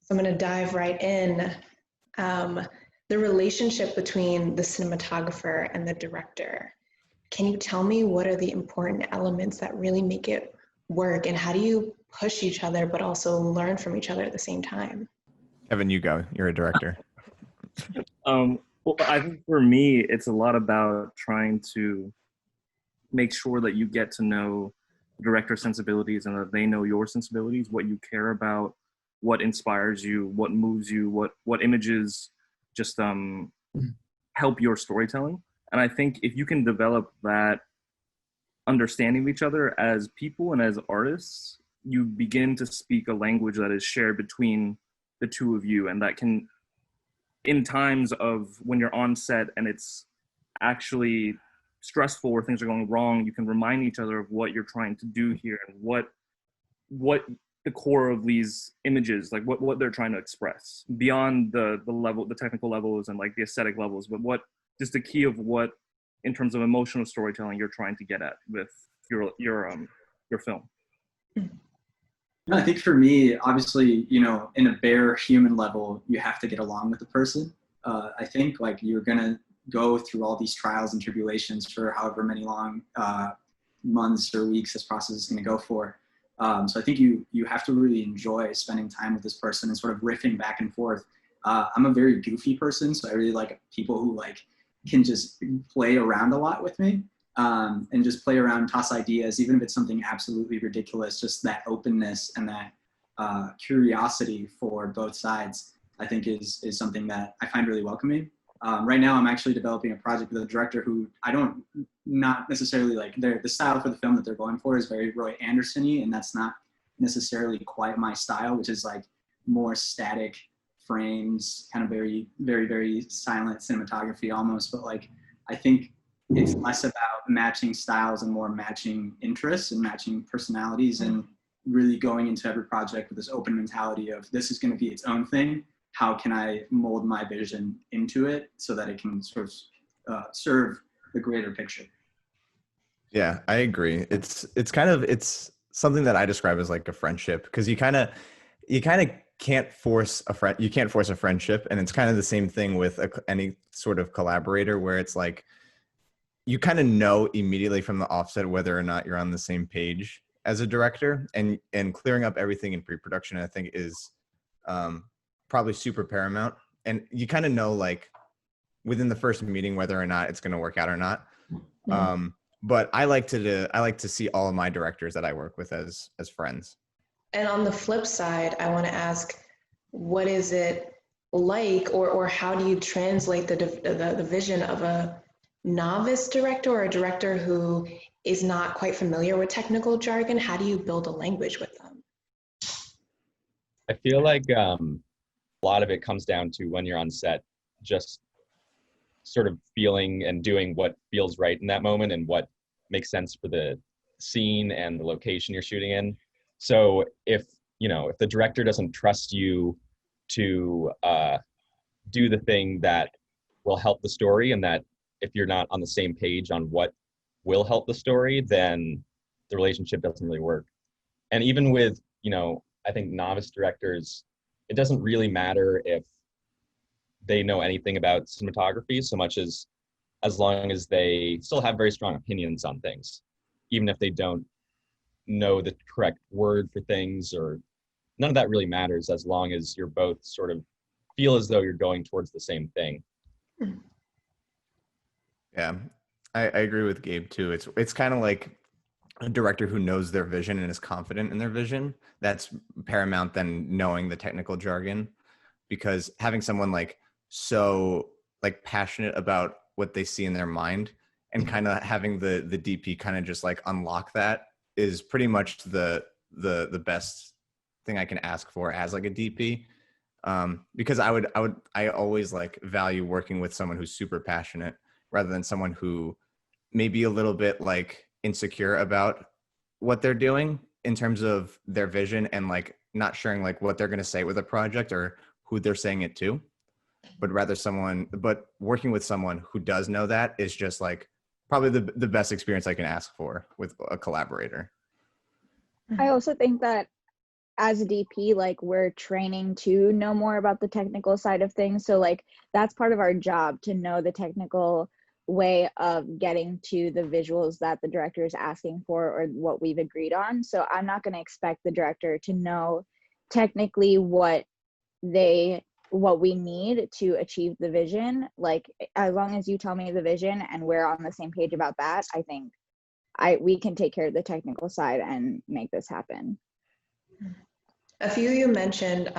I'm going to dive right in. The relationship between the cinematographer and the director. Can you tell me what are the important elements that really make it work, and how do you push each other but also learn from each other at the same time? Evan, you go. You're a director. Well, I think for me, it's a lot about trying to make sure that you get to know the director's sensibilities and that they know your sensibilities, what you care about, what inspires you, what moves you, what images just help your storytelling. And I think if you can develop that understanding of each other as people and as artists, you begin to speak a language that is shared between the two of you, and that can, in times of when you're on set and it's actually stressful or things are going wrong, you can remind each other of what you're trying to do here and what the core of these images, like what they're trying to express beyond the level, the technical levels and like the aesthetic levels, but what just the key of what in terms of emotional storytelling you're trying to get at with your film. I think for me, obviously, you know, in a bare human level, you have to get along with the person. I think like you're gonna go through all these trials and tribulations for however many long months or weeks this process is gonna go for. So I think you have to really enjoy spending time with this person and sort of riffing back and forth. I'm a very goofy person, so I really like people who like can just play around a lot with me. And just play around, toss ideas, even if it's something absolutely ridiculous, just that openness and that curiosity for both sides, I think is something that I find really welcoming. Right now, I'm actually developing a project with a director who not necessarily like, the style for the film that they're going for is very Roy Anderson-y, and that's not necessarily quite my style, which is like more static frames, kind of very, very, very silent cinematography almost, but like, I think it's less about matching styles and more matching interests and matching personalities, and really going into every project with this open mentality of this is going to be its own thing. How can I mold my vision into it so that it can sort of serve the greater picture? Yeah, I agree. It's something that I describe as like a friendship, because you kind of can't force a friendship, and it's kind of the same thing with any sort of collaborator, where it's like you kind of know immediately from the offset whether or not you're on the same page as a director, and clearing up everything in pre-production, I think, is probably super paramount. And you kind of know like within the first meeting whether or not it's going to work out or not. But I like to see all of my directors that I work with as friends. And on the flip side, I want to ask, what is it like, or how do you translate the vision of a novice director or a director who is not quite familiar with technical jargon? How do you build a language with them? I feel like a lot of it comes down to when you're on set, just sort of feeling and doing what feels right in that moment and what makes sense for the scene and the location you're shooting in. So if the director doesn't trust you to do the thing that will help the story, and that if you're not on the same page on what will help the story, then the relationship doesn't really work. And even with, I think novice directors, it doesn't really matter if they know anything about cinematography so much as long as they still have very strong opinions on things, even if they don't know the correct word for things, or none of that really matters as long as you're both sort of feel as though you're going towards the same thing. Yeah, I agree with Gabe too. It's kind of like a director who knows their vision and is confident in their vision. That's paramount than knowing the technical jargon, because having someone so passionate about what they see in their mind and kind of having the DP kind of just unlock that is pretty much the best thing I can ask for as a DP. Because I always value working with someone who's super passionate rather than someone who may be a little bit insecure about what they're doing in terms of their vision, and not sharing what they're going to say with a project or who they're saying it to, but working with someone who does know that is just probably the best experience I can ask for with a collaborator. I also think that as a DP, like we're training to know more about the technical side of things. So like that's part of our job, to know the technical way of getting to the visuals that the director is asking for or what we've agreed on. So I'm not going to expect the director to know technically what we need to achieve the vision. Like as long as you tell me the vision and we're on the same page about that, I think we can take care of the technical side and make this happen. A few of you mentioned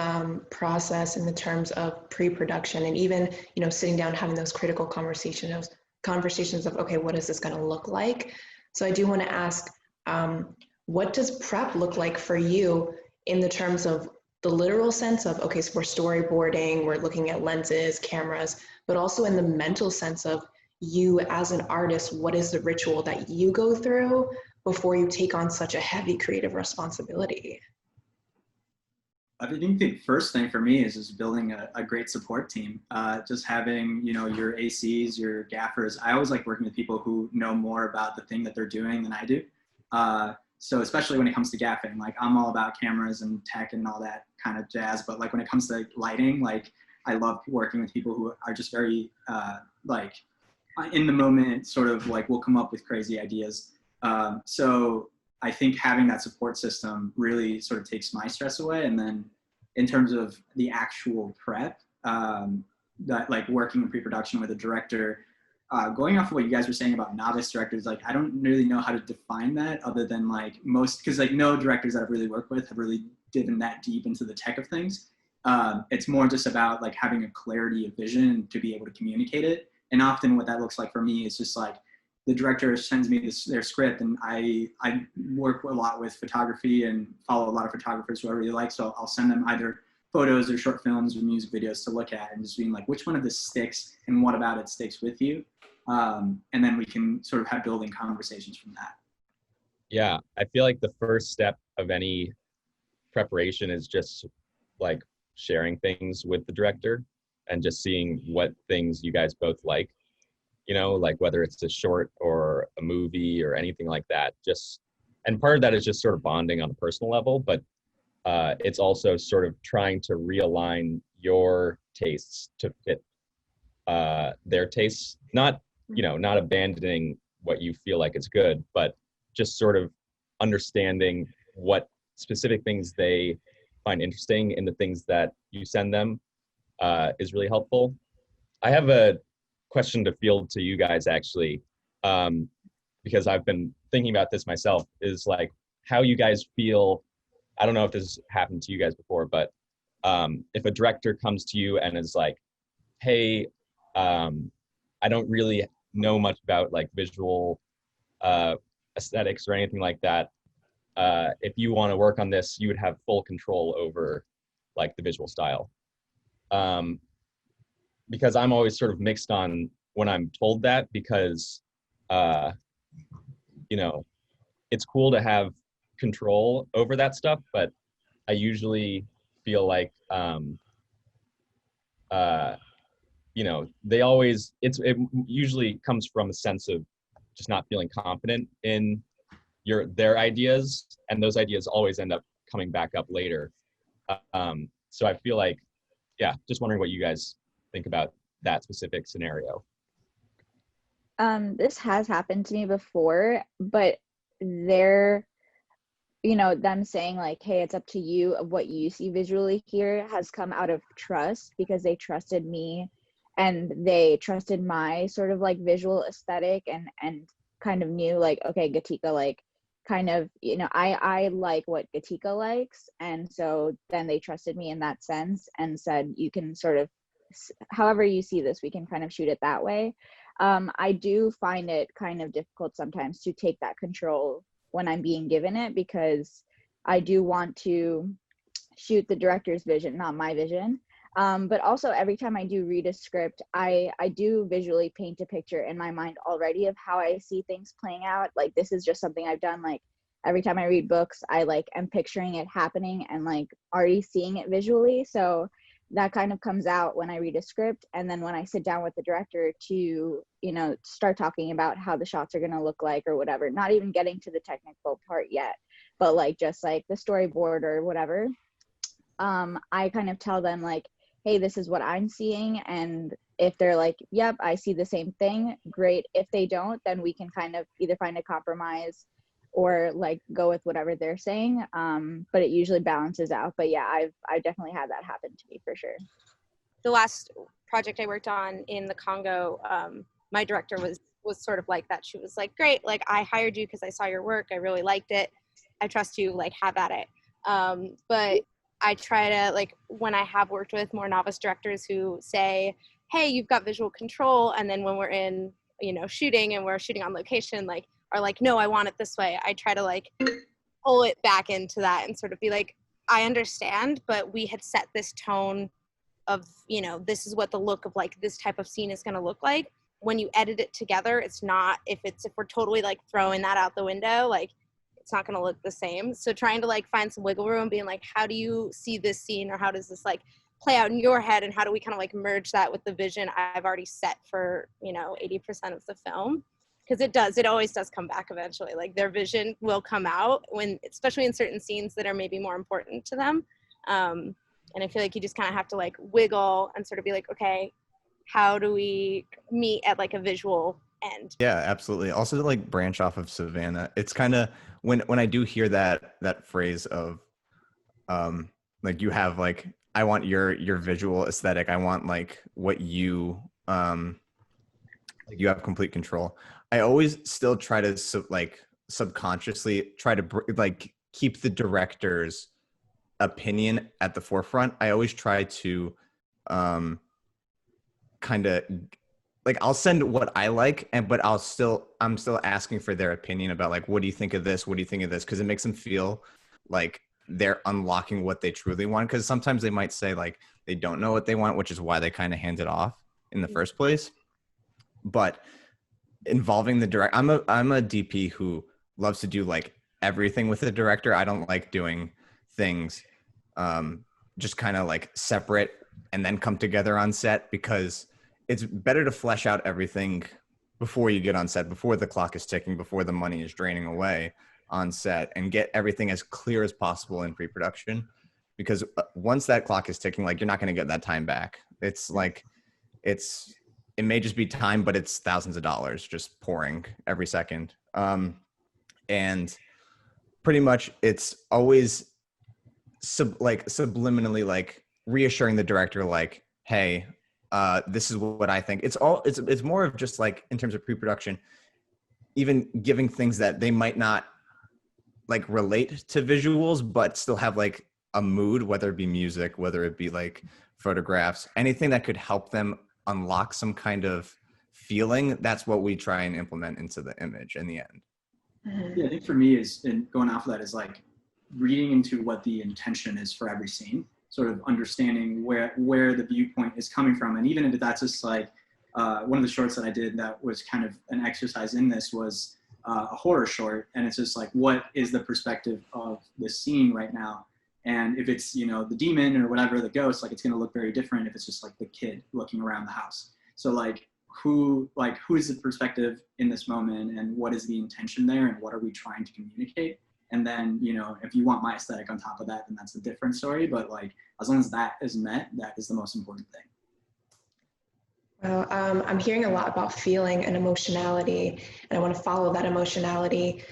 process in the terms of pre-production, and even, you know, sitting down, having those critical conversations of, okay, what is this going to look like? So I do want to ask, what does prep look like for you in the terms of the literal sense of, okay, so we're storyboarding, we're looking at lenses, cameras, but also in the mental sense of you as an artist, what is the ritual that you go through before you take on such a heavy creative responsibility? I think the first thing for me is just building a great support team. Just having, you know, your ACs, your gaffers. I always like working with people who know more about the thing that they're doing than I do. So especially when it comes to gaffing, like I'm all about cameras and tech and all that kind of jazz. But like when it comes to lighting, like I love working with people who are just very like in the moment, sort of like will come up with crazy ideas. So I think having that support system really sort of takes my stress away. And then in terms of the actual prep, that like working in pre-production with a director, going off of what you guys were saying about novice directors, like I don't really know how to define that other than like because like no directors that I've really worked with have really driven that deep into the tech of things. It's more just about like having a clarity of vision to be able to communicate it. And often what that looks like for me is just like, the director sends me their script, and I work a lot with photography and follow a lot of photographers who I really like. So I'll send them either photos or short films or music videos to look at and just being like, which one of this sticks and what about it sticks with you? And then we can sort of have building conversations from that. Yeah, I feel like the first step of any preparation is just like sharing things with the director and just seeing what things you guys both like. You know, like whether it's a short or a movie or anything like that, and part of that is just sort of bonding on a personal level, but it's also sort of trying to realign your tastes to fit their tastes, not abandoning what you feel like is good, but just sort of understanding what specific things they find interesting in the things that you send them is really helpful. I have a question to field to you guys actually, because I've been thinking about this myself, is like how you guys feel. I don't know if this happened to you guys before, but if a director comes to you and is like, hey, I don't really know much about like visual aesthetics or anything like that. If you want to work on this, you would have full control over like the visual style. Because I'm always sort of mixed on when I'm told that, because, you know, it's cool to have control over that stuff, but I usually feel like, you know, it usually comes from a sense of just not feeling confident in their ideas, and those ideas always end up coming back up later. So I feel like, yeah, just wondering what you guys think about that specific scenario. This has happened to me before, but them saying like, hey, it's up to you of what you see visually here has come out of trust, because they trusted me and they trusted my sort of like visual aesthetic and kind of knew like, okay, Geetika, like kind of, you know, I like what Geetika likes. And so then they trusted me in that sense and said, you can sort of, however you see this, we can kind of shoot it that way. I do find it kind of difficult sometimes to take that control when I'm being given it, because I do want to shoot the director's vision, not my vision. But also every time I do read a script, I do visually paint a picture in my mind already of how I see things playing out. Like this is just something I've done. Like every time I read books, I like am picturing it happening and like already seeing it visually. So that kind of comes out when I read a script. And then when I sit down with the director to, you know, start talking about how the shots are going to look like or whatever, not even getting to the technical part yet. but like just like the storyboard or whatever, I kind of tell them like, hey, this is what I'm seeing. And if they're like, yep, I see the same thing, great. If they don't, then we can kind of either find a compromise or like go with whatever they're saying. But it usually balances out. But yeah, I've definitely had that happen to me for sure. The last project I worked on in the Congo, my director was sort of like that. She was like, great, like I hired you because I saw your work, I really liked it, I trust you, like have at it. But I try to, like, when I have worked with more novice directors who say, hey, you've got visual control, and then when we're in, you know, shooting and we're shooting on location, like, are like, no, I want it this way. I try to like pull it back into that and sort of be like, I understand, but we had set this tone of, you know, this is what the look of like this type of scene is going to look like. When you edit it together, it's not, if we're totally like throwing that out the window, like it's not going to look the same. So trying to like find some wiggle room, being like, how do you see this scene, or how does this like play out in your head, and how do we kind of like merge that with the vision I've already set for, you know, 80% of the film? Because it always does come back eventually. Like their vision will come out when, especially in certain scenes that are maybe more important to them. And I feel like you just kind of have to like wiggle and sort of be like, okay, how do we meet at like a visual end? Yeah, absolutely. Also to like branch off of Savannah, it's kind of when I do hear that phrase of like you have like, I want your visual aesthetic, I want like what you you have complete control. I always still try to subconsciously try to like keep the director's opinion at the forefront. I always try to kind of like, I'll send what I like, but I'm still asking for their opinion about like, what do you think of this? What do you think of this? Because it makes them feel like they're unlocking what they truly want. Because sometimes they might say like they don't know what they want, which is why they kind of hand it off in the first place. But involving the director, I'm a DP who loves to do like everything with the director. I don't like doing things just kind of like separate and then come together on set, because it's better to flesh out everything before you get on set, before the clock is ticking, before the money is draining away on set, and get everything as clear as possible in pre-production. Because once that clock is ticking, like you're not going to get that time back. It's like, it may just be time, but it's thousands of dollars just pouring every second. And pretty much it's always subliminally like reassuring the director, like, hey, this is what I think. It's more of just like in terms of pre-production, even giving things that they might not like relate to visuals, but still have like a mood, whether it be music, whether it be like photographs, anything that could help them unlock some kind of feeling. That's what we try and implement into the image in the end. Yeah, I think for me is, and going off of that, is like reading into what the intention is for every scene, sort of understanding where the viewpoint is coming from. And even if that's just like one of the shorts that I did that was kind of an exercise in this was a horror short, and it's just like, what is the perspective of this scene right now? And if it's, you know, the demon or whatever, the ghost, like it's going to look very different if it's just like the kid looking around the house. So like who is the perspective in this moment, and what is the intention there, and what are we trying to communicate? And then, you know, if you want my aesthetic on top of that, then that's a different story. But like, as long as that is met, that is the most important thing. Well, I'm hearing a lot about feeling and emotionality, and I want to follow that emotionality.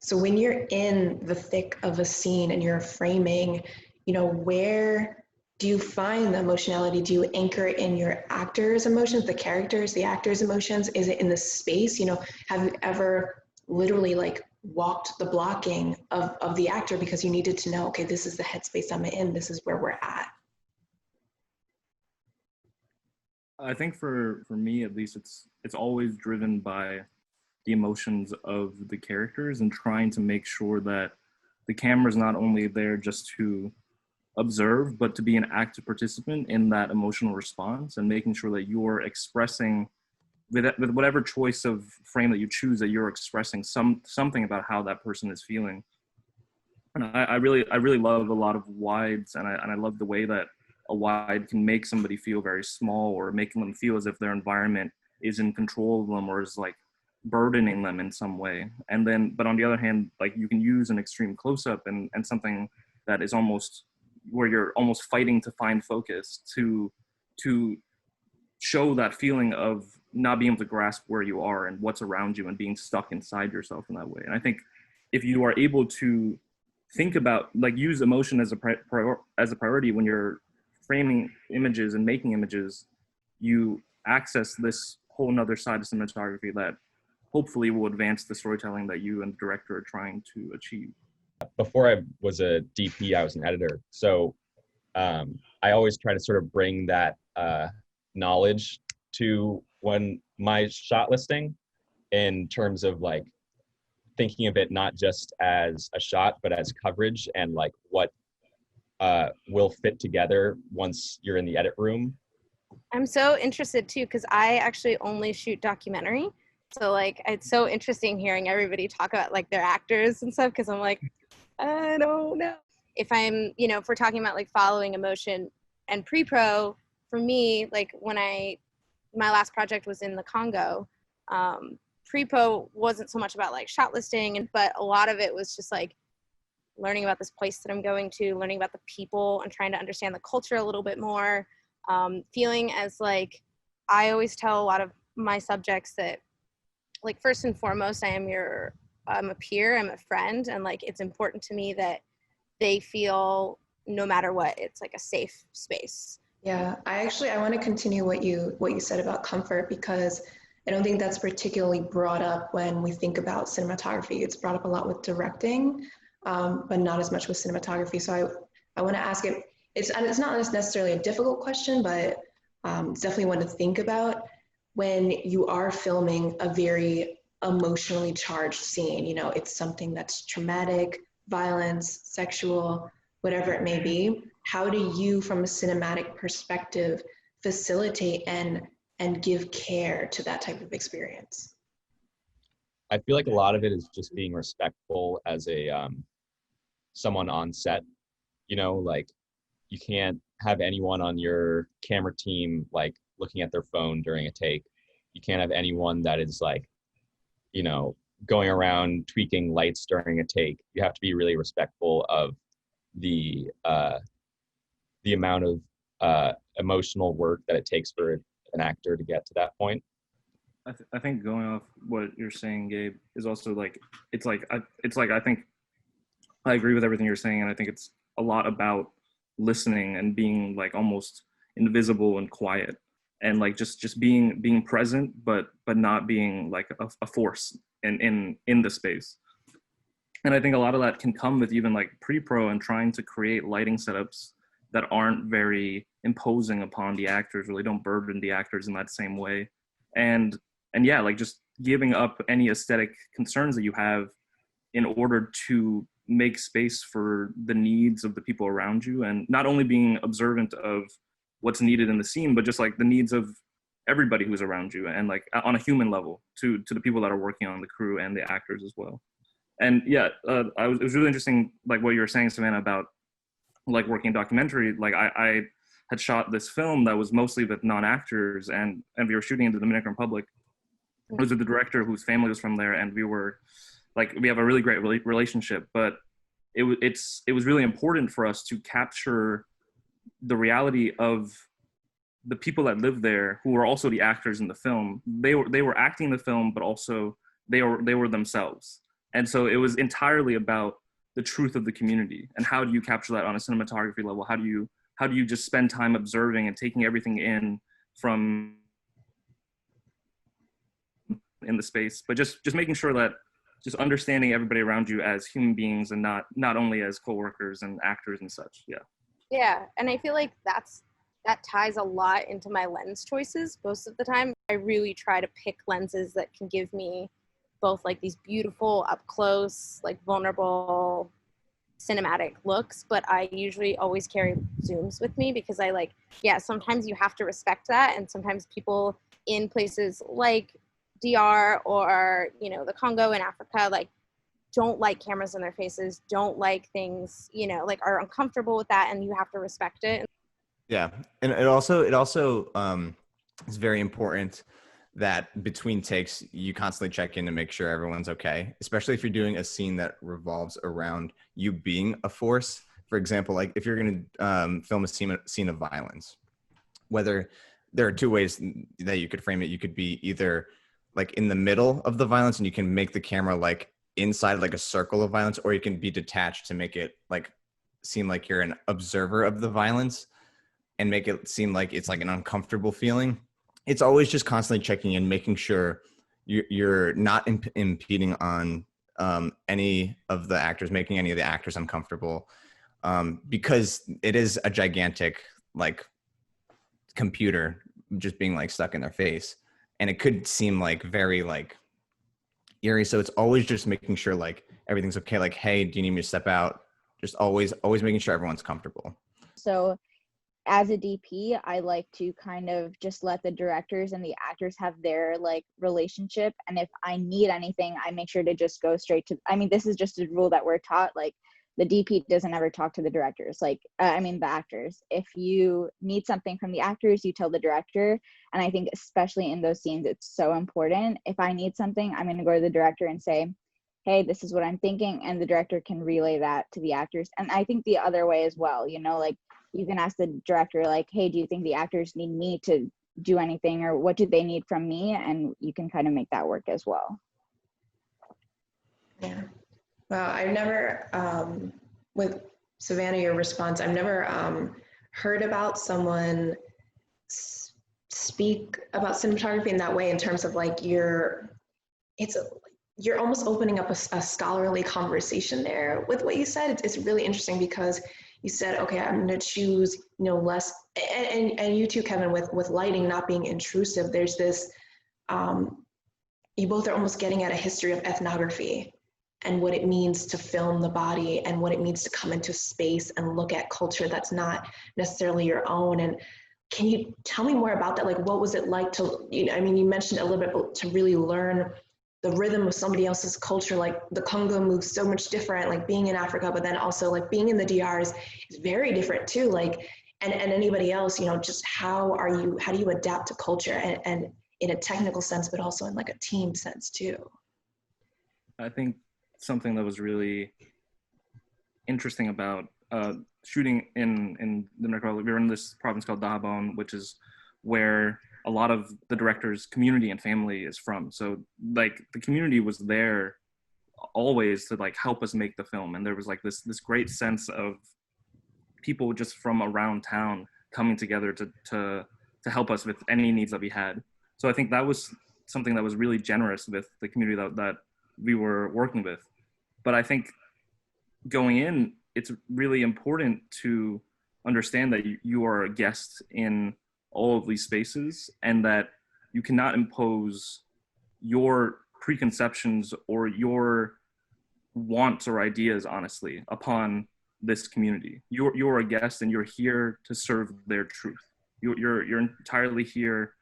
So when you're in the thick of a scene and you're framing, you know, where do you find the emotionality? Do you anchor it in your actors' emotions, the characters, the actors' emotions? Is it in the space? You know, have you ever literally like walked the blocking of the actor because you needed to know, okay, this is the headspace I'm in, this is where we're at? I think for me, at least, it's always driven by the emotions of the characters, and trying to make sure that the camera is not only there just to observe, but to be an active participant in that emotional response, and making sure that you're expressing with whatever choice of frame that you choose, that you're expressing something about how that person is feeling. And I really love a lot of wides, and I love the way that a wide can make somebody feel very small, or making them feel as if their environment is in control of them, or is like burdening them in some way. And then, but on the other hand, like you can use an extreme close-up and something that is almost where you're almost fighting to find focus to show that feeling of not being able to grasp where you are and what's around you and being stuck inside yourself in that way. And I think if you are able to think about, like, use emotion as a priority when you're framing images and making images, you access this whole nother side of cinematography that hopefully will advance the storytelling that you and the director are trying to achieve. Before I was a DP, I was an editor. So I always try to sort of bring that knowledge to when my shot listing, in terms of like thinking of it not just as a shot, but as coverage and like what will fit together once you're in the edit room. I'm so interested too, because I actually only shoot documentary. So like, it's so interesting hearing everybody talk about like their actors and stuff, because I'm like, I don't know. If I'm, you know, if we're talking about like following emotion and pre-pro, for me, like when my last project was in the Congo, pre-pro wasn't so much about like shot listing, but a lot of it was just like learning about this place that I'm going to, learning about the people and trying to understand the culture a little bit more. Feeling as like, I always tell a lot of my subjects that like, first and foremost, I'm a peer, I'm a friend, and like, it's important to me that they feel no matter what, it's like a safe space. Yeah, I want to continue what you said about comfort, because I don't think that's particularly brought up when we think about cinematography. It's brought up a lot with directing, but not as much with cinematography. So I want to ask it. It's not necessarily a difficult question, but it's definitely one to think about when you are filming a very emotionally charged scene. You know, it's something that's traumatic, violence, sexual, whatever it may be. How do you, from a cinematic perspective, facilitate and give care to that type of experience? I feel like a lot of it is just being respectful as a someone on set. You know, like you can't have anyone on your camera team like looking at their phone during a take. You can't have anyone that is like, you know, going around tweaking lights during a take. You have to be really respectful of the amount of emotional work that it takes for an actor to get to that point. I think going off what you're saying, Gabe, is also like, I think I agree with everything you're saying, and I think it's a lot about listening and being like almost invisible and quiet, and like just being present, but not being like a force in the space. And I think a lot of that can come with even like pre-pro and trying to create lighting setups that aren't very imposing upon the actors, really don't burden the actors in that same way. And yeah, like just giving up any aesthetic concerns that you have in order to make space for the needs of the people around you, and not only being observant of what's needed in the scene, but just like the needs of everybody who's around you, and like on a human level to the people that are working on the crew and the actors as well. And yeah, it was really interesting, like what you were saying, Savannah, about like working in documentary. Like I had shot this film that was mostly with non-actors, and we were shooting in the Dominican Republic. It was with the director whose family was from there, and we were like, we have a really great relationship, but it was really important for us to capture the reality of the people that live there, who were also the actors in the film. They were acting the film, but also they were themselves. And so it was entirely about the truth of the community, and how do you capture that on a cinematography level? How do you just spend time observing and taking everything in from in the space, but just making sure that just understanding everybody around you as human beings, and not only as co-workers and actors and such. Yeah, and I feel like that ties a lot into my lens choices. Most of the time I really try to pick lenses that can give me both like these beautiful up close, like vulnerable cinematic looks, but I usually always carry zooms with me, because I like, yeah, sometimes you have to respect that, and sometimes people in places like DR or, you know, the Congo in Africa, like don't like cameras in their faces, don't like things, you know, like are uncomfortable with that, and you have to respect it. Yeah, and it also is very important that between takes, you constantly check in to make sure everyone's okay, especially if you're doing a scene that revolves around you being a force. For example, like if you're going to film a scene of violence, whether there are two ways that you could frame it. You could be either like in the middle of the violence and you can make the camera like inside like a circle of violence, or you can be detached to make it like seem like you're an observer of the violence and make it seem like it's like an uncomfortable feeling. It's always just constantly checking in, making sure you're not impeding on any of the actors, making any of the actors uncomfortable, because it is a gigantic like computer just being like stuck in their face, and it could seem like very like eerie. So it's always just making sure like everything's okay. Like, hey, do you need me to step out? Just always making sure everyone's comfortable. So as a DP, I like to kind of just let the directors and the actors have their like relationship. And if I need anything, I make sure to just go straight to, I mean, this is just a rule that we're taught. Like the DP doesn't ever talk to the directors, like, the actors. If you need something from the actors, you tell the director. And I think especially in those scenes, it's so important. If I need something, I'm going to go to the director and say, hey, this is what I'm thinking. And the director can relay that to the actors. And I think the other way as well, you know, like you can ask the director, like, hey, do you think the actors need me to do anything, or what do they need from me? And you can kind of make that work as well. Yeah. Well, I've never, with Savannah, your response, I've never heard about someone speak about cinematography in that way, in terms of like you're almost opening up a scholarly conversation there with what you said. It's really interesting because you said, okay, I'm going to choose, you know, less, and you too, Kevin, with lighting not being intrusive, there's this, you both are almost getting at a history of ethnography and what it means to film the body and what it means to come into space and look at culture that's not necessarily your own. And can you tell me more about that? Like, what was it like to, you know, I mean, you mentioned a little bit, but to really learn the rhythm of somebody else's culture. Like the Congo moves so much different, like being in Africa, but then also like being in the DR is very different too. Like, and anybody else, you know, just how do you adapt to culture and in a technical sense, but also in like a team sense too? I think something that was really interesting about shooting in the Nepal, we were in this province called Dahabon, which is where a lot of the director's community and family is from. So like the community was there always to like help us make the film. And there was like this great sense of people just from around town coming together to help us with any needs that we had. So I think that was something that was really generous with the community that we were working with. But I think going in, it's really important to understand that you are a guest in all of these spaces, and that you cannot impose your preconceptions or your wants or ideas, honestly, upon this community. You're a guest, and you're here to serve their truth. You're entirely here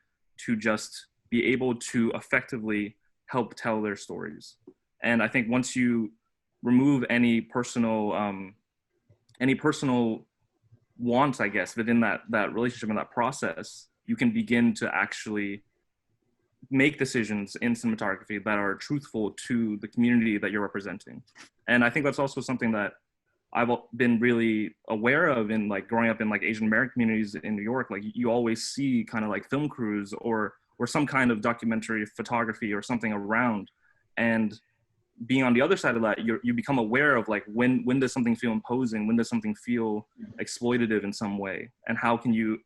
to just be able to effectively help tell their stories. And I think once you remove any personal wants, I guess, within that relationship and that process, you can begin to actually make decisions in cinematography that are truthful to the community that you're representing. And I think that's also something that I've been really aware of in like growing up in like Asian American communities in New York. Like you always see kind of like film crews or some kind of documentary photography or something around. And being on the other side of that, you become aware of like when does something feel imposing, when does something feel exploitative in some way, and how can you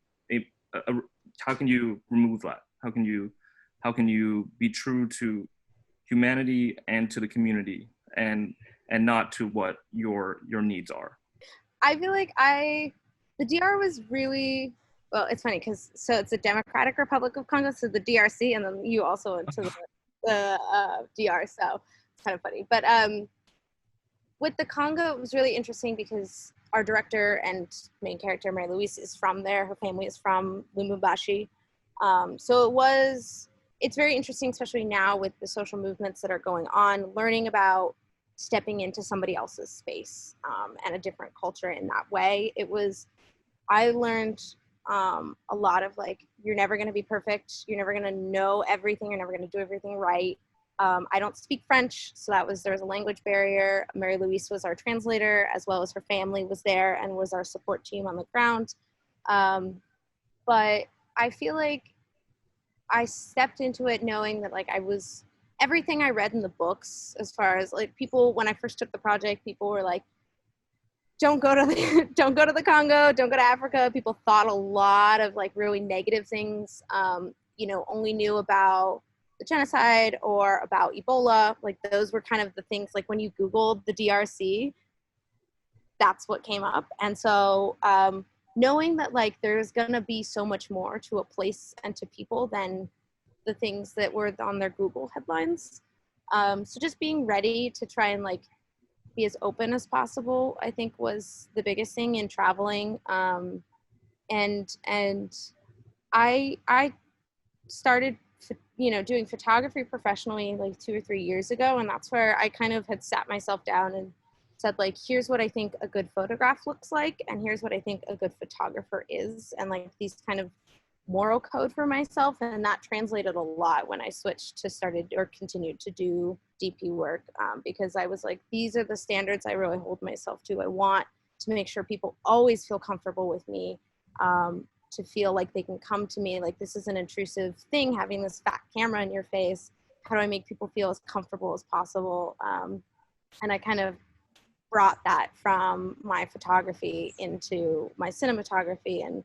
remove that? How can you be true to humanity and to the community, and not to what your needs are? I feel like the DR was really, well, it's funny because so it's the Democratic Republic of Congo, so the DRC, and then you also went to the DR, so kind of funny. But with the Congo, it was really interesting because our director and main character, Mary Louise, is from there. Her family is from Lumumbashi. So it's very interesting, especially now with the social movements that are going on, learning about stepping into somebody else's space and a different culture in that way. I learned a lot of like, you're never going to be perfect. You're never going to know everything. You're never going to do everything right. I don't speak French, so there was a language barrier. Mary Louise was our translator, as well as her family was there and was our support team on the ground. But I feel like I stepped into it knowing that like everything I read in the books, as far as like people, when I first took the project, people were like, don't go to the Congo, don't go to Africa. People thought a lot of like really negative things, only knew about the genocide or about Ebola. Like those were kind of the things, like when you Googled the DRC, that's what came up. And so knowing that like there's gonna be so much more to a place and to people than the things that were on their Google headlines. So just being ready to try and like be as open as possible, I think was the biggest thing in traveling. And I started, doing photography professionally like 2 or 3 years ago. And that's where I kind of had sat myself down and said like, here's what I think a good photograph looks like. And here's what I think a good photographer is. And like these kind of moral code for myself. And that translated a lot when I switched to continued to do DP work, because I was like, these are the standards I really hold myself to. I want to make sure people always feel comfortable with me, to feel like they can come to me, like this is an intrusive thing, having this fat camera in your face. How do I make people feel as comfortable as possible? And I kind of brought that from my photography into my cinematography. And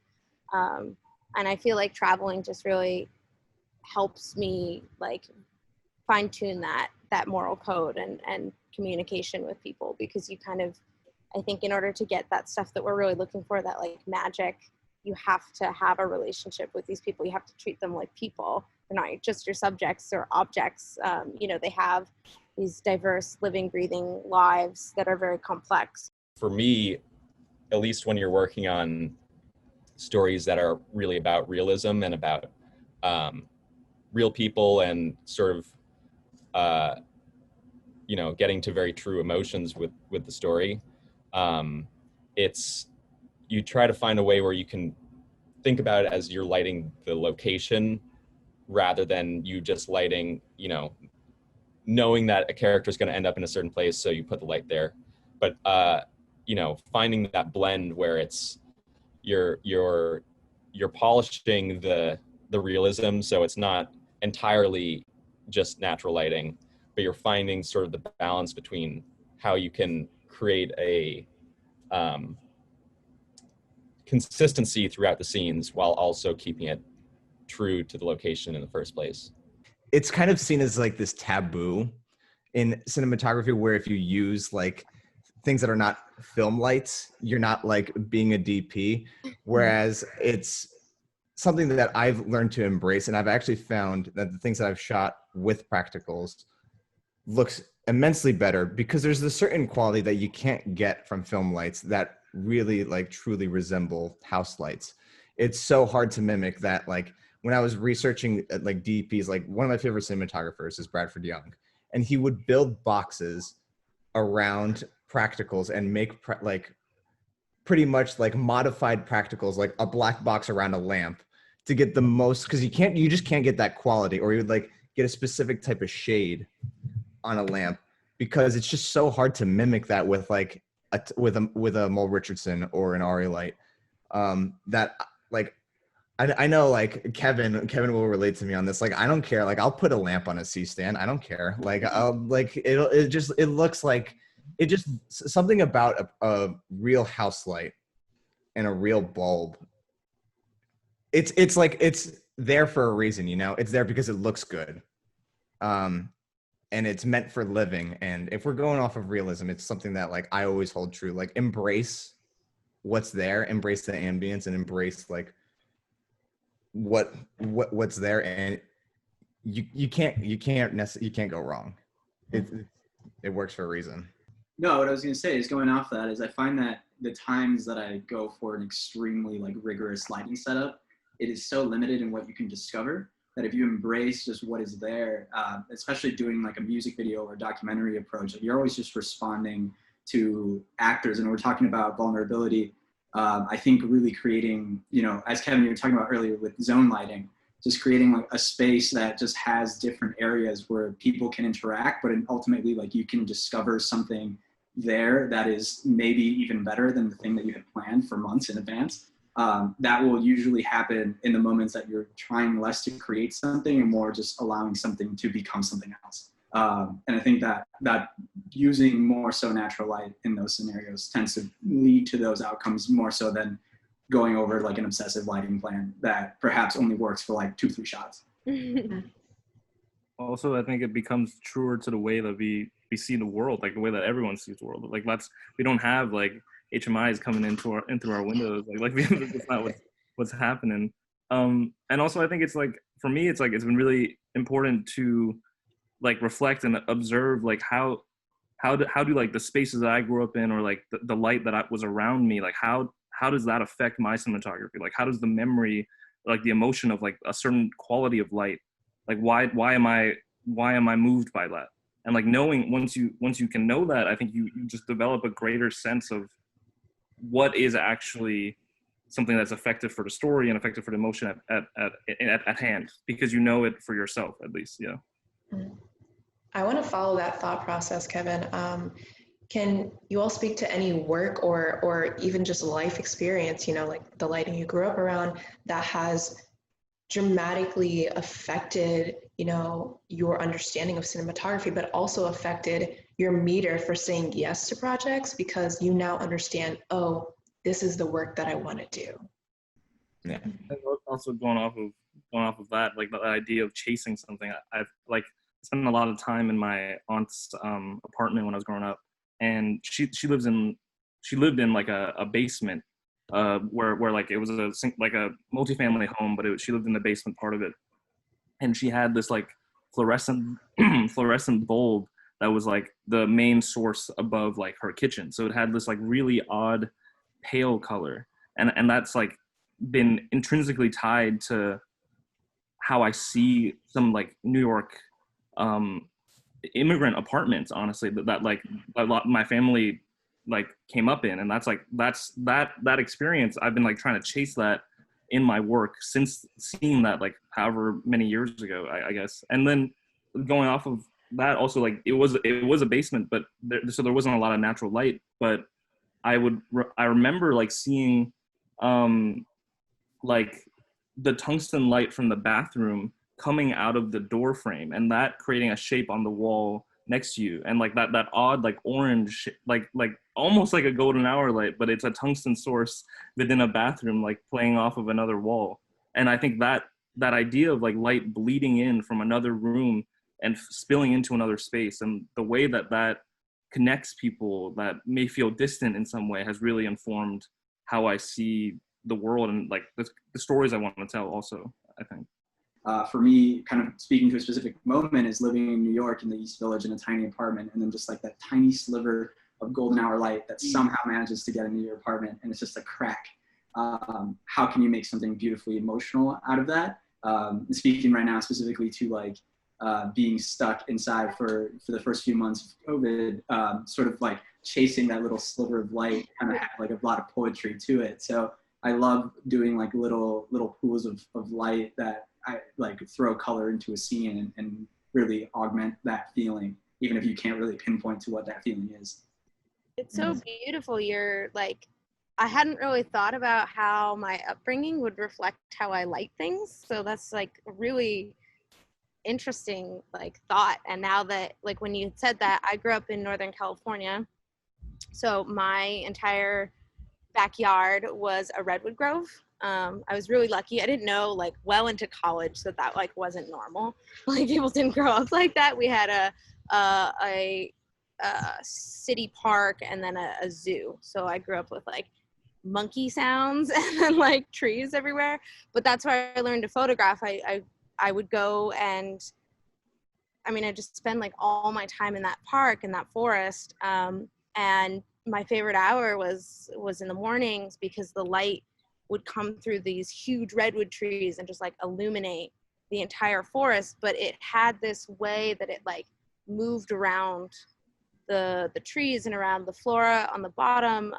I feel like traveling just really helps me like fine tune that moral code and communication with people, because you kind of, I think in order to get that stuff that we're really looking for, that like magic, you have to have a relationship with these people. You have to treat them like people. They're not just your subjects or objects. They have these diverse living, breathing lives that are very complex. For me, at least when you're working on stories that are really about realism and about real people and sort of, getting to very true emotions with the story, you try to find a way where you can think about it as you're lighting the location rather than you just lighting, knowing that a character is going to end up in a certain place, so you put the light there. But, finding that blend where it's, you're polishing the realism, so it's not entirely just natural lighting, but you're finding sort of the balance between how you can create a consistency throughout the scenes while also keeping it true to the location in the first place. It's kind of seen as like this taboo in cinematography, where if you use like things that are not film lights, you're not like being a DP, whereas it's something that I've learned to embrace. And I've actually found that the things that I've shot with practicals looks immensely better, because there's a certain quality that you can't get from film lights that really like truly resemble house lights. It's so hard to mimic that. Like when I was researching like DPs, like one of my favorite cinematographers is Bradford Young, and he would build boxes around practicals and make pretty much like modified practicals, like a black box around a lamp to get the most, because you just can't get that quality, or you would like get a specific type of shade on a lamp, because it's just so hard to mimic that with like with a Muller Richardson or an RE light. That like I know like Kevin will relate to me on this. Like I don't care. Like I'll put a lamp on a C-stand. I don't care. Like it looks like it just something about a real house light and a real bulb. It's like it's there for a reason, It's there because it looks good. And it's meant for living. And if we're going off of realism, it's something that like I always hold true. Like embrace what's there, embrace the ambience, and embrace like what's there, and you can't go wrong. It works for a reason. No, what I was going to say is, going off that, is I find that the times that I go for an extremely like rigorous lighting setup, it is so limited in what you can discover, that if you embrace just what is there, especially doing like a music video or documentary approach, you're always just responding to actors. And we're talking about vulnerability. I think really creating, you know, as Kevin, you were talking about earlier with zone lighting, just creating like a space that just has different areas where people can interact, but ultimately like you can discover something there that is maybe even better than the thing that you had planned for months in advance. That will usually happen in the moments that you're trying less to create something and more just allowing something to become something else. And I think that using more so natural light in those scenarios tends to lead to those outcomes more so than going over like an obsessive lighting plan that perhaps only works for like 2-3 shots. Also, I think it becomes truer to the way that we see the world, like the way that everyone sees the world. Like we don't have like HMIs coming into our windows. Like that's not what's happening. And also I think it's like, for me, it's like, it's been really important to like reflect and observe like how do like the spaces that I grew up in, or like the light that was around me, like how does that affect my cinematography? Like how does the memory, like the emotion of like a certain quality of light, like why am I moved by that? And like knowing, once you can know that, I think you just develop a greater sense of what is actually something that's effective for the story and effective for the emotion at hand, because you know it for yourself at least. Yeah. I want to follow that thought process, Kevin. Can you all speak to any work or even just life experience, you know, like the lighting you grew up around, that has dramatically affected, you know, your understanding of cinematography, but also affected your meter for saying yes to projects because you now understand, oh, this is the work that I want to do? Yeah. And also going off of that, like the idea of chasing something, I've like spent a lot of time in my aunt's apartment when I was growing up, and she lived in like a basement where like it was like a multifamily home, but she lived in the basement part of it, and she had this like fluorescent bulb that was like the main source above like her kitchen, so it had this like really odd pale color, and that's like been intrinsically tied to how I see some like New York immigrant apartments, honestly, that like a lot my family like came up in, and that experience, I've been like trying to chase that in my work since seeing that like however many years ago, I guess. And then going off of that, also like it was a basement, but so there wasn't a lot of natural light, but I remember like seeing like the tungsten light from the bathroom coming out of the door frame, and that creating a shape on the wall next to you, and like that odd like orange, like almost like a golden hour light, but it's a tungsten source within a bathroom, like playing off of another wall. And I think that idea of like light bleeding in from another room and spilling into another space, and the way that connects people that may feel distant in some way, has really informed how I see the world and like the stories I want to tell also, I think. For me, kind of speaking to a specific moment, is living in New York in the East Village in a tiny apartment, and then just like that tiny sliver of golden hour light that somehow manages to get into your apartment, and it's just a crack. How can you make something beautifully emotional out of that? Speaking right now specifically to like being stuck inside for the first few months of COVID, sort of like chasing that little sliver of light kind of had like a lot of poetry to it. So I love doing like little pools of light that I like throw color into a scene and really augment that feeling, even if you can't really pinpoint to what that feeling is. It's so beautiful. You're like, I hadn't really thought about how my upbringing would reflect how I light things. So that's like a really interesting like thought. And now that like when you said that, I grew up in Northern California, so my entire backyard was a redwood grove. I was really lucky. I didn't know like well into college that like wasn't normal. Like people didn't grow up like that. We had a city park and then a zoo. So I grew up with like monkey sounds and then like trees everywhere. But that's where I learned to photograph. I would go and I just spend like all my time in that park, in that forest. And my favorite hour was in the mornings, because the light would come through these huge redwood trees and just like illuminate the entire forest. But it had this way that it like moved around the trees and around the flora on the bottom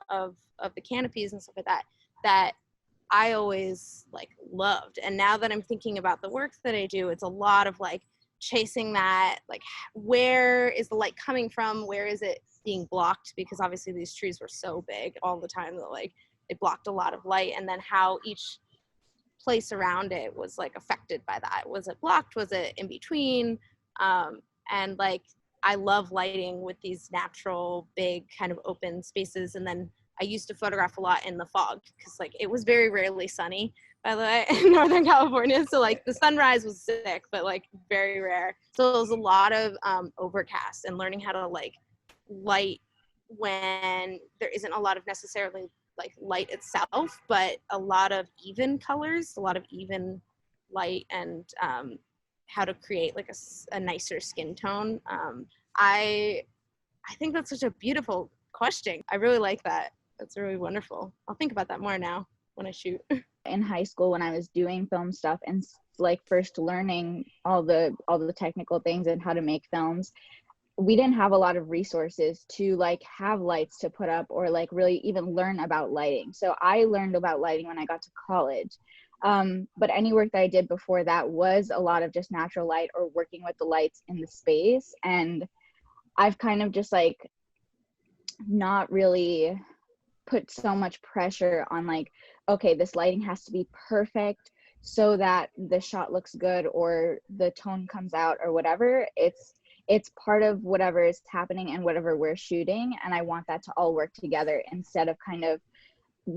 of the canopies and stuff like that, that I always like loved. And now that I'm thinking about the work that I do, it's a lot of like chasing that, like where is the light coming from? Where is it being blocked? Because obviously these trees were so big all the time that like it blocked a lot of light, and then how each place around it was like affected by that. Was it blocked? Was it in between? And like I love lighting with these natural big kind of open spaces. And then I used to photograph a lot in the fog because like it was very rarely sunny, by the way, in Northern California. So like the sunrise was sick, but like very rare. So it was a lot of overcast, and learning how to like light when there isn't a lot of necessarily like light itself, but a lot of even colors, a lot of even light, and how to create like a nicer skin tone. I think that's such a beautiful question. I really like that. That's really wonderful. I'll think about that more now when I shoot. In high school, when I was doing film stuff and like first learning all the technical things and how to make films, we didn't have a lot of resources to like have lights to put up or like really even learn about lighting. So I learned about lighting when I got to college. But any work that I did before that was a lot of just natural light or working with the lights in the space. And I've kind of just like not really put so much pressure on like, okay, this lighting has to be perfect so that the shot looks good or the tone comes out or whatever. It's part of whatever is happening and whatever we're shooting. And I want that to all work together instead of kind of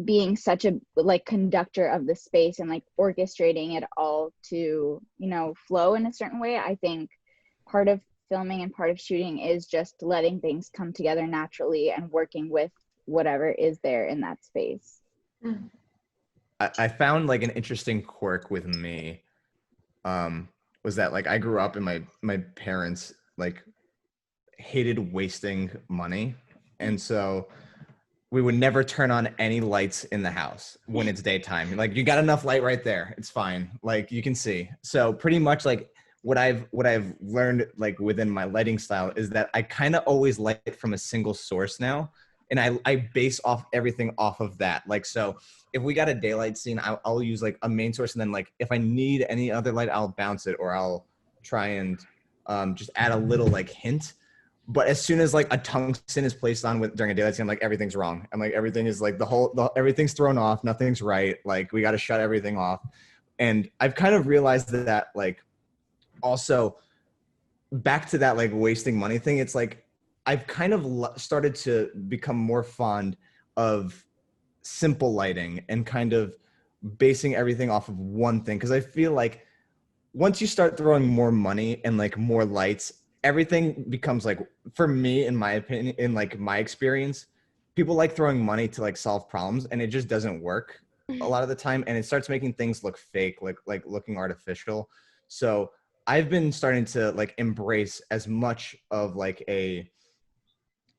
being such a like conductor of the space and like orchestrating it all to, you know, flow in a certain way. I think part of filming and part of shooting is just letting things come together naturally and working with whatever is there in that space. I found like an interesting quirk with me was that like I grew up and my parents like hated wasting money, and so we would never turn on any lights in the house when it's daytime. Like, you got enough light right there, it's fine, like you can see. So pretty much like what I've learned like within my lighting style is that I kind of always light from a single source now, and I base off everything off of that. Like, so if we got a daylight scene, I'll use like a main source, and then like if I need any other light, I'll bounce it, or I'll try and just add a little like hint. But as soon as like a tungsten is placed on during a daylight scene, I'm like, everything's wrong. I'm like, everything is like everything's thrown off. Nothing's right. Like, we got to shut everything off. And I've kind of realized that like, also back to that like wasting money thing. It's like, I've kind of started to become more fond of simple lighting and kind of basing everything off of one thing. Cause I feel like once you start throwing more money and like more lights, everything becomes like, for me, in my opinion, in like my experience, people like throwing money to like solve problems, and it just doesn't work a lot of the time. And it starts making things look fake, like looking artificial. So I've been starting to like embrace as much of like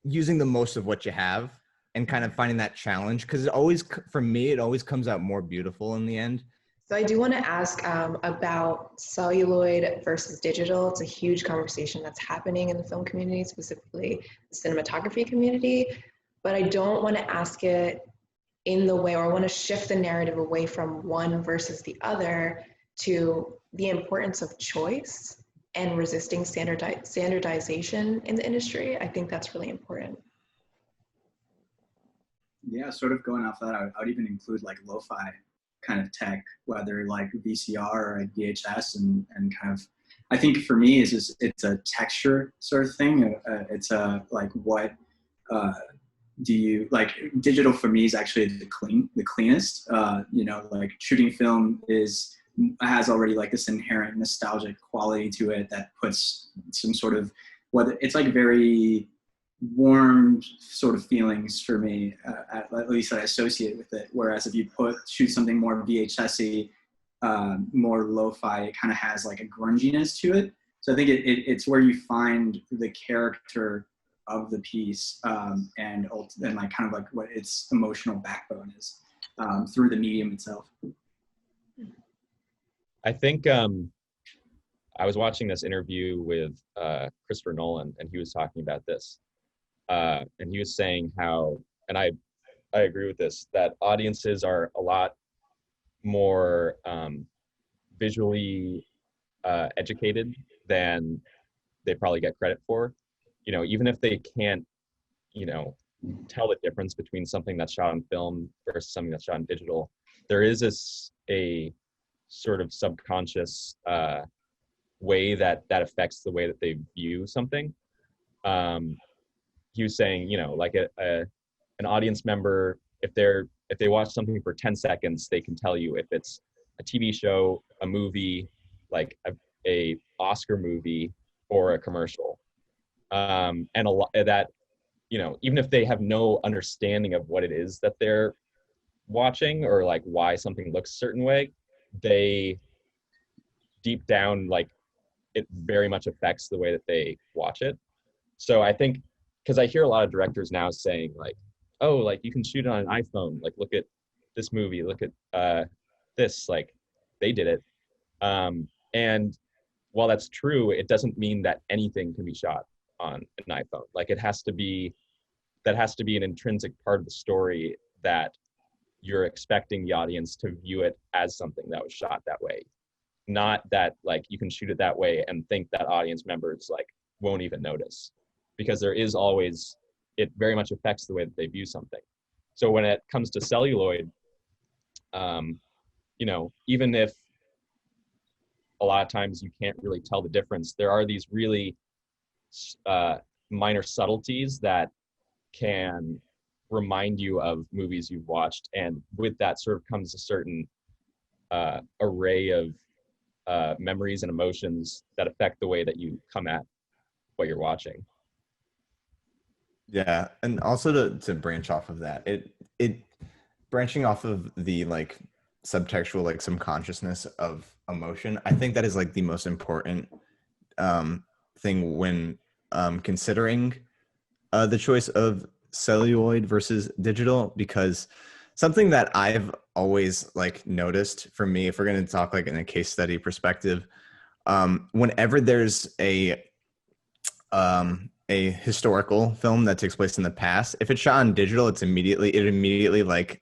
using the most of what you have and kind of finding that challenge. Cause it always, for me, it always comes out more beautiful in the end. So I do want to ask about celluloid versus digital. It's a huge conversation that's happening in the film community, specifically the cinematography community. But I don't want to ask it in the way, or I want to shift the narrative away from one versus the other to the importance of choice and resisting standardization in the industry. I think that's really important. Yeah, sort of going off that, I would even include like lo-fi kind of tech, whether like VCR or like VHS, and kind of, I think for me it's a texture sort of thing. It's like what do you like? Digital for me is actually the cleanest. You know, like shooting film has already like this inherent nostalgic quality to it that puts some sort of, whether it's like very warm sort of feelings for me, at least that I associate with it. Whereas if you shoot something more VHS-y, more lo-fi, it kind of has like a grunginess to it. So I think it's where you find the character of the piece, and like kind of like what its emotional backbone is, through the medium itself. I think I was watching this interview with Christopher Nolan, and he was talking about this. And he was saying how, and I agree with this, that audiences are a lot more visually educated than they probably get credit for. You know, even if they can't, you know, tell the difference between something that's shot on film versus something that's shot on digital, there is a sort of subconscious way that affects the way that they view something. He was saying, you know, like an audience member, if they watch something for 10 seconds, they can tell you if it's a TV show, a movie, like a Oscar movie, or a commercial. And a lot that, you know, even if they have no understanding of what it is that they're watching or like why something looks a certain way, they deep down, like, it very much affects the way that they watch it. So I think, because I hear a lot of directors now saying like, oh, like you can shoot it on an iPhone, like look at this movie, look at this, like they did it. And while that's true, it doesn't mean that anything can be shot on an iPhone. Like that has to be an intrinsic part of the story, that you're expecting the audience to view it as something that was shot that way. Not that like you can shoot it that way and think that audience members like won't even notice, because there is always, it very much affects the way that they view something. So when it comes to celluloid, you know, even if a lot of times you can't really tell the difference, there are these really minor subtleties that can remind you of movies you've watched, and with that sort of comes a certain array of memories and emotions that affect the way that you come at what you're watching. Yeah, and also to branch off of that, it branching off of the like subtextual, like subconsciousness of emotion, I think that is like the most important thing when considering the choice of celluloid versus digital, because something that I've always like noticed for me, if we're going to talk like in a case study perspective, whenever there's a historical film that takes place in the past, if it's shot on digital, it immediately like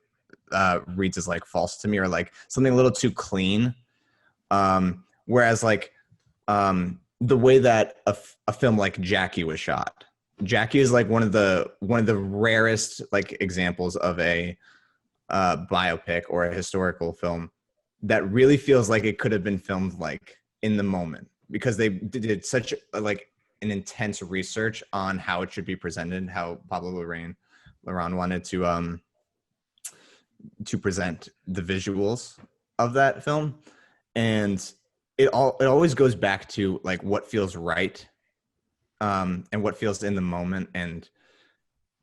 reads as like false to me, or like something a little too clean. Whereas like the way that a film like Jackie was shot, Jackie is like one of the rarest like examples of a biopic or a historical film that really feels like it could have been filmed like in the moment, because they did such like an intense research on how it should be presented, how Pablo Larraín wanted to present the visuals of that film. And it always goes back to like what feels right, and what feels in the moment, and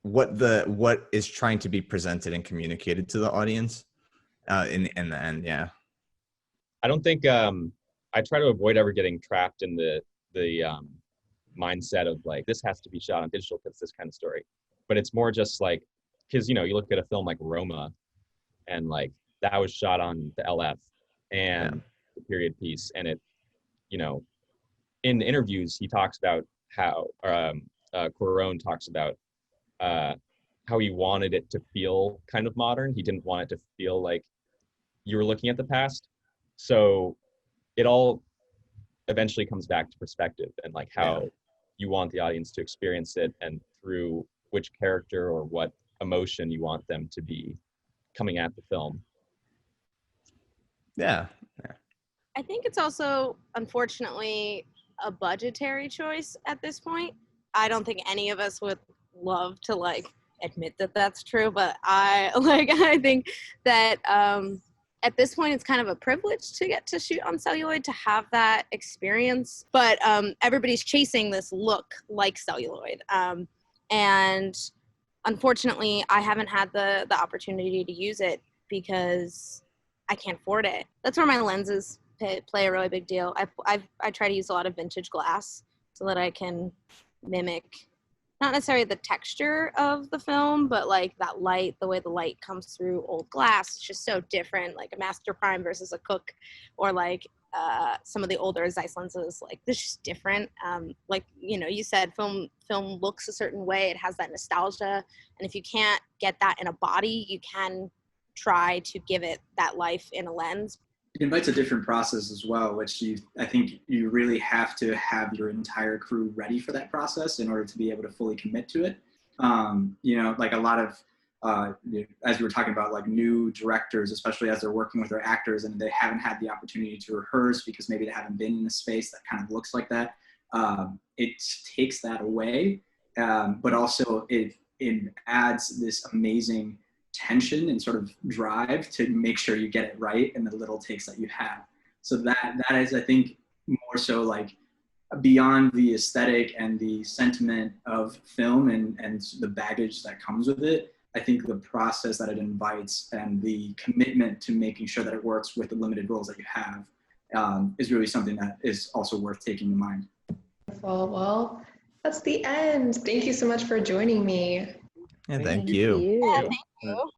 what is trying to be presented and communicated to the audience in the end. Yeah, I don't think I try to avoid ever getting trapped in the mindset of like, this has to be shot on digital because this kind of story. But it's more just like, because, you know, you look at a film like Roma, and like that was shot on the LF and the period piece, and it, you know, in interviews he talks about how Cuarón talks about how he wanted it to feel kind of modern. He didn't want it to feel like you were looking at the past. So it all eventually comes back to perspective and like how you want the audience to experience it, and through which character or what emotion you want them to be coming at the film. Yeah. I think it's also, unfortunately, a budgetary choice at this point. I don't think any of us would love to like admit that that's true, but I think that at this point it's kind of a privilege to get to shoot on celluloid, to have that experience. But everybody's chasing this look like celluloid, and unfortunately I haven't had the opportunity to use it because I can't afford it. That's where my lenses play a really big deal. I try to use a lot of vintage glass so that I can mimic not necessarily the texture of the film, but like that light, the way the light comes through old glass. It's just so different, like a master prime versus a Cook, or like some of the older Zeiss lenses, like this is different. Like, you know, you said film looks a certain way. It has that nostalgia. And if you can't get that in a body, you can try to give it that life in a lens. It invites a different process as well, which I think you really have to have your entire crew ready for that process in order to be able to fully commit to it. You know, like a lot of, as we were talking about, like new directors, especially as they're working with their actors and they haven't had the opportunity to rehearse because maybe they haven't been in a space that kind of looks like that. It takes that away, but also it adds this amazing tension and sort of drive to make sure you get it right in the little takes that you have. So that is, I think, more so like beyond the aesthetic and the sentiment of film and the baggage that comes with it. I think the process that it invites and the commitment to making sure that it works with the limited roles that you have is really something that is also worth taking in mind. Well, that's the end. Thank you so much for joining me. Yeah, thank you. Yeah, thank you.